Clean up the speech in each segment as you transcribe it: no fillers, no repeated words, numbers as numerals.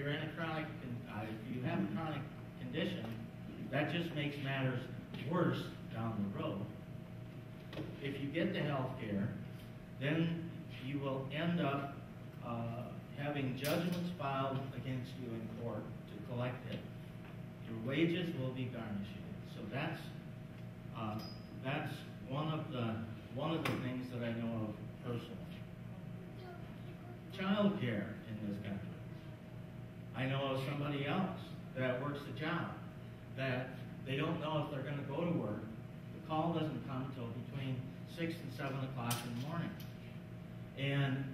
you're in a chronic, if you have a chronic condition, that just makes matters worse down the road. If you get the health care, then you will end up having judgments filed against you in court to collect it. Your wages will be garnished. So that's one of the things that I know of personally. Child care in this country. I know of somebody else that works a job that they don't know if they're going to go to work. The call doesn't come until between 6 and 7 o'clock in the morning. And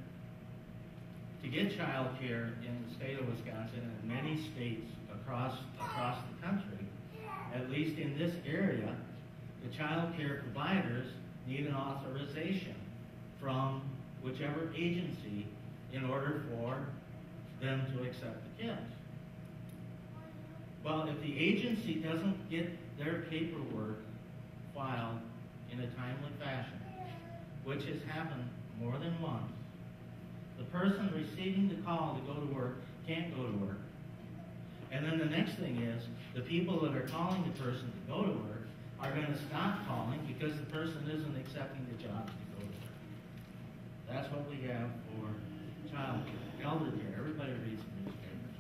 to get child care in the state of Wisconsin and many states across the country, at least in this area, the child care providers need an authorization from whichever agency in order for them to accept the kids. Well, if the agency doesn't get their paperwork filed in a timely fashion, which has happened more than once, the person receiving the call to go to work can't go to work. And then the next thing is, the people that are calling the person to go to work are going to stop calling because the person isn't accepting the job to go to work. That's what we have for child care, elder care. Everybody reads the newspapers.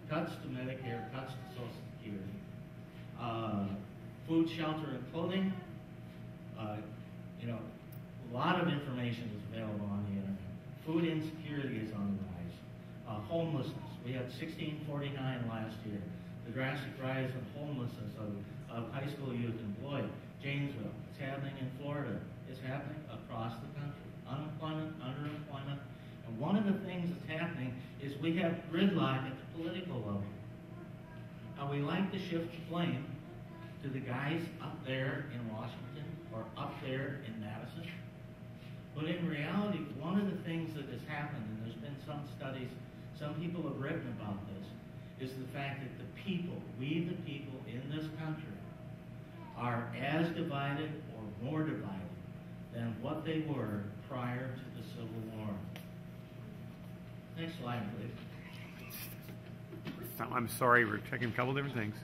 Cuts to Medicare, cuts to Social Security. Food, shelter, and clothing. A lot of information is available on the internet. Food insecurity is on the rise. Homelessness. We had 1649 last year. The drastic rise of homelessness of high school youth in Beloit, Janesville. It's happening in Florida. It's happening across the country. Unemployment, underemployment. And one of the things that's happening is we have gridlock at the political level. Now, we like to shift the blame to the guys up there in Washington or up there in Madison. But in reality, one of the things that has happened, and there's been some studies, some people have written about this, is the fact that the people, we the people in this country, are as divided or more divided than what they were prior to the Civil War. Next slide, please. I'm sorry, we're checking a couple different things.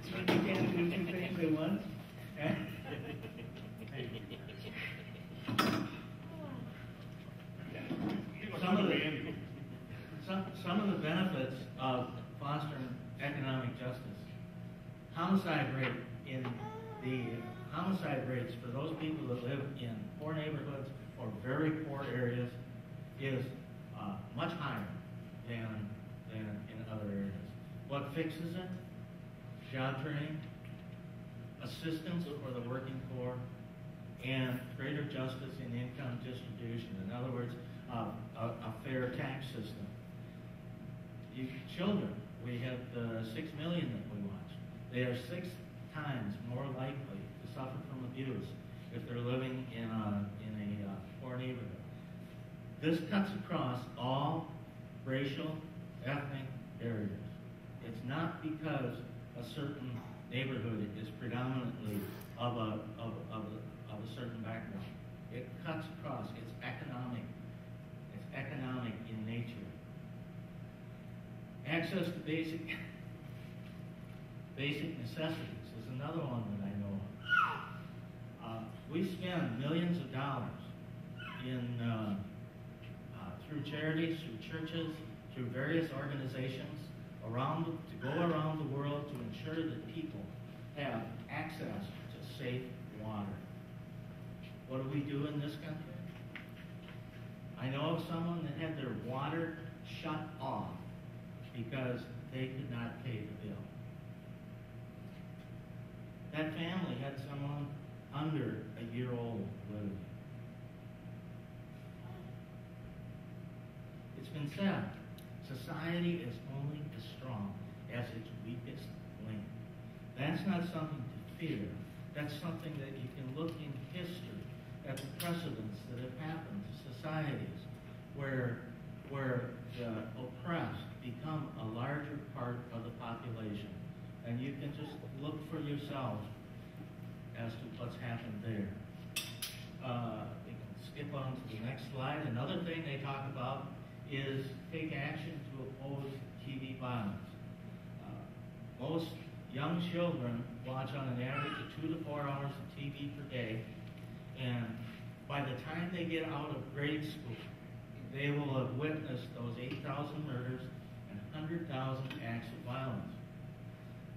You can't do two things at once. Some of the benefits of fostering economic justice. Homicide rates for those people that live in poor neighborhoods or very poor areas is much higher than in other areas. What fixes it? Job training, assistance for the working poor, and greater justice in income distribution. In other words, a fair tax system. Children, we have the 6 million that we watch. They are 6 times more likely to suffer from abuse if they're living in a poor neighborhood. This cuts across all racial, ethnic barriers. It's not because a certain neighborhood is predominantly of a certain background. It cuts across. It's economic. It's economic in nature. Access to basic necessities is another one that I know of. We spend millions of dollars through charities, through churches, through various organizations to go around the world to ensure that people have access to safe water. What do we do in this country? I know of someone that had their water shut off because they could not pay the bill. That family had someone under a year old living. It's been said, society is only as strong as its weakest link. That's not something to fear. That's something that you can look in history at the precedents that have happened to societies where the oppressed become a larger part of the population. And you can just look for yourself as to what's happened there. We can skip on to the next slide. Another thing they talk about is take action to oppose TV violence. Most young children watch on an average of 2 to 4 hours of TV per day, and by the time they get out of grade school, they will have witnessed those 8,000 murders and 100,000 acts of violence.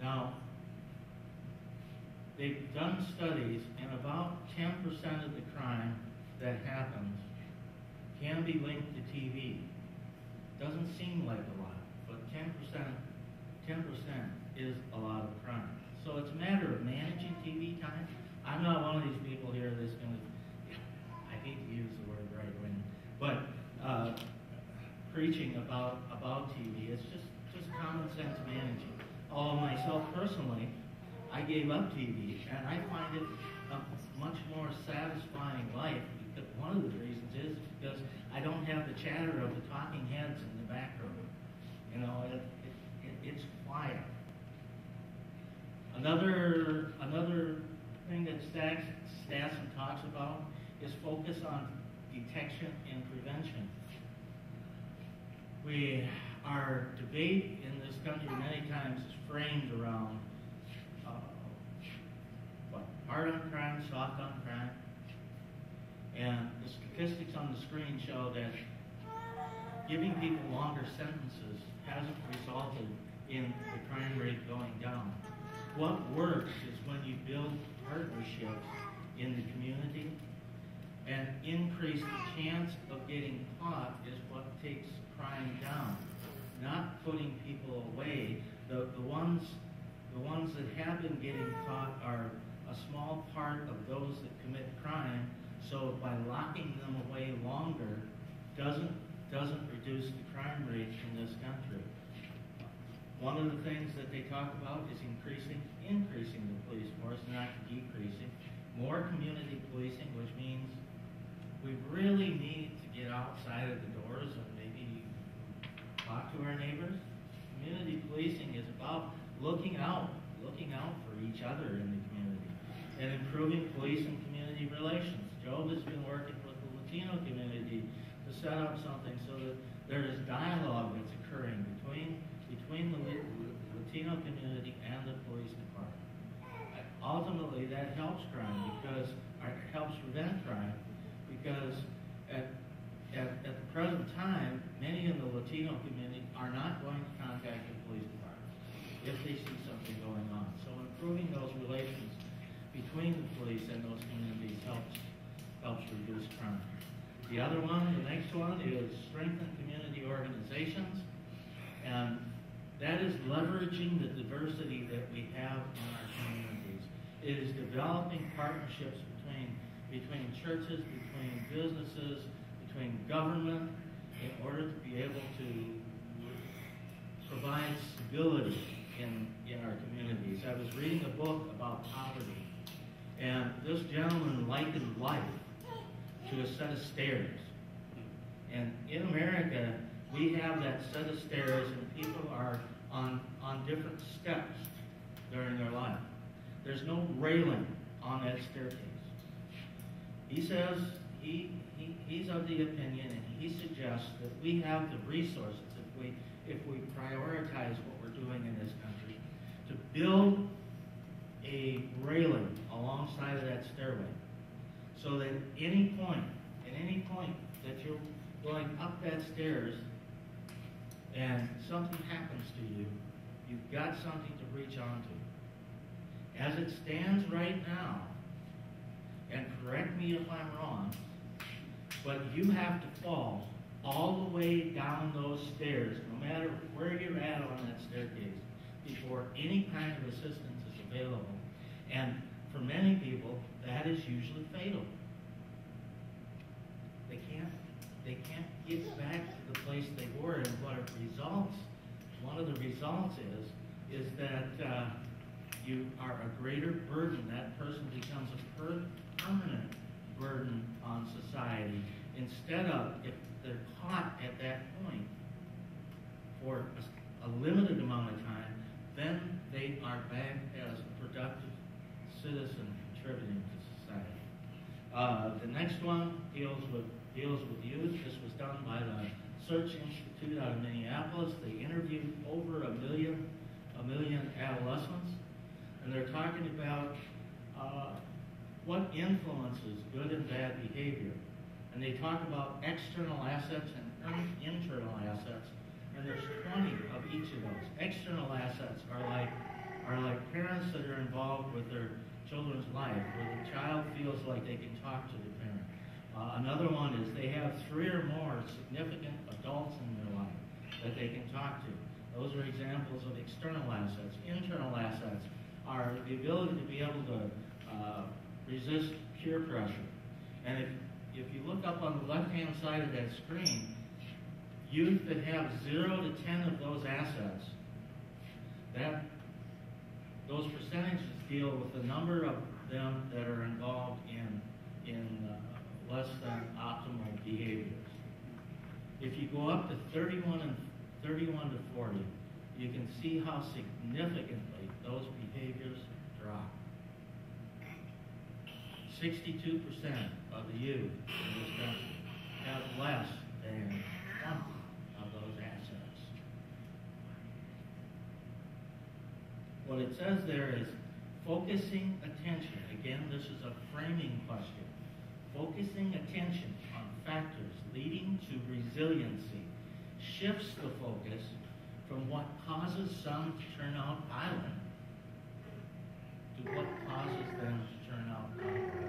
Now, they've done studies, and about 10% of the crime that happens can be linked to TV. Doesn't seem like a lot, but 10% is a lot of crime. So it's a matter of managing TV time. I'm not one of these people here that's going to, I hate to use the word right wing, but preaching about TV. It's just common sense managing. Although myself personally, I gave up TV, and I find it a much more satisfying life. Because one of the reasons is because I don't have the chatter of the talking heads in the background. You know, it's quiet. Another thing that Stassen talks about is focus on detection and prevention. Our debate in this country many times is framed around hard on crime, soft on crime. And the statistics on the screen show that giving people longer sentences hasn't resulted in the crime rate going down. What works is when you build partnerships in the community, and increase the chance of getting caught is what takes crime down. Not putting people away. The ones that have been getting caught are a small part of those that commit crime. So by locking them away longer doesn't reduce the crime rate in this country. One of the things that they talk about is increasing the police force, not decreasing. More community policing, which means we really need to get outside of the doors and maybe talk to our neighbors. Community policing is about looking out for each other in the community and improving police and community relations. Job has been working with the Latino community to set up something so that there is dialogue that's occurring between the Latino community and the police department. Ultimately, that helps helps prevent crime, because at the present time, many in the Latino community are not going to contact the police department if they see something going on. So improving those relations between the police and those communities helps reduce crime. The next one is strengthen community organizations, and that is leveraging the diversity that we have in our communities. It is developing partnerships between churches, between businesses, between government, in order to be able to provide stability in our communities. I was reading a book about poverty, and this gentleman likened life to a set of stairs. And in America, we have that set of stairs, and people are on different steps during their life. There's no railing on that staircase. He says he's of the opinion, and he suggests that we have the resources, if we prioritize what we're doing in this country, to build a railing alongside of that stairway, so that at any point that you're going up that stairs and something happens to you, you've got something to reach onto. As it stands right now, and correct me if I'm wrong, but you have to fall all the way down those stairs, no matter where you're at on that staircase, before any kind of assistance is available. And for many people, that is usually fatal. They can't get back to the place they were, and one of the results is that you are a greater burden. That person becomes a permanent burden on society, instead of, if they're caught at that point for a limited amount of time, then they are back as a productive citizen contributing to society. The next one deals with youth. This was done by the Search Institute out of Minneapolis. They interviewed over a million adolescents, and they're talking about what influences good and bad behavior. And they talk about external assets and internal assets, and there's 20 of each of those. External assets are like parents that are involved with their children's life, where the child feels like they can talk to the parent. Another one is they have 3 or more significant adults in their life that they can talk to. Those are examples of external assets. Internal assets are the ability to be able to resist peer pressure. And if you look up on the left-hand side of that screen, youth that have 0 to 10 of those assets, those percentages deal with the number of them that are involved in less than optimal behaviors. If you go up to 31 to 40, you can see how significantly those behaviors drop. 62% of the youth in this country have less than 20 of those assets. What it says there is focusing attention. Again, this is a framing question. Focusing attention on factors leading to resiliency shifts the focus from what causes some to turn out violent to what causes them to turn out violent.